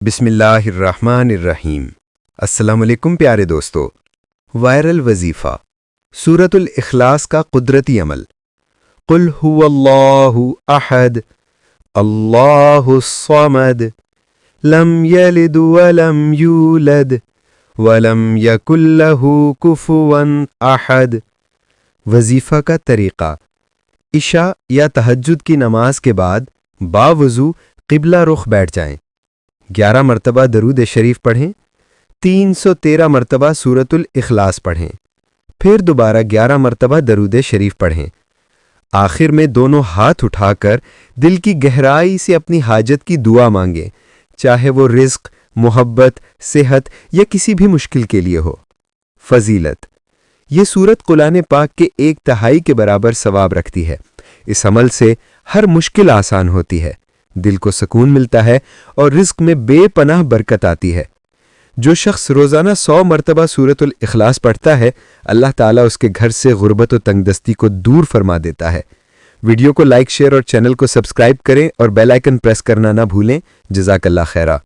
بسم اللہ الرحمن الرحیم۔ السلام علیکم پیارے دوستو۔ وائرل وظیفہ سورۃ الاخلاص کا قدرتی عمل۔ قل هو اللہ احد اللہ الصمد لم یلد ولم یولد ولم یکن لہ کفوا احد۔ وظیفہ کا طریقہ: عشاء یا تہجد کی نماز کے بعد باوضو قبلہ رخ بیٹھ جائیں، 11 مرتبہ درود شریف پڑھیں، 313 مرتبہ سورۃ الاخلاص پڑھیں، پھر دوبارہ 11 مرتبہ درود شریف پڑھیں۔ آخر میں دونوں ہاتھ اٹھا کر دل کی گہرائی سے اپنی حاجت کی دعا مانگیں، چاہے وہ رزق، محبت، صحت یا کسی بھی مشکل کے لیے ہو۔ فضیلت: یہ سورت قرآن پاک کے 1/3 کے برابر ثواب رکھتی ہے۔ اس عمل سے ہر مشکل آسان ہوتی ہے، دل کو سکون ملتا ہے اور رزق میں بے پناہ برکت آتی ہے۔ جو شخص روزانہ 100 مرتبہ سورۃ الاخلاص پڑھتا ہے، اللہ تعالیٰ اس کے گھر سے غربت و تنگ دستی کو دور فرما دیتا ہے۔ ویڈیو کو لائک، شیئر اور چینل کو سبسکرائب کریں اور بیل آئیکن پریس کرنا نہ بھولیں۔ جزاک اللہ خیرہ۔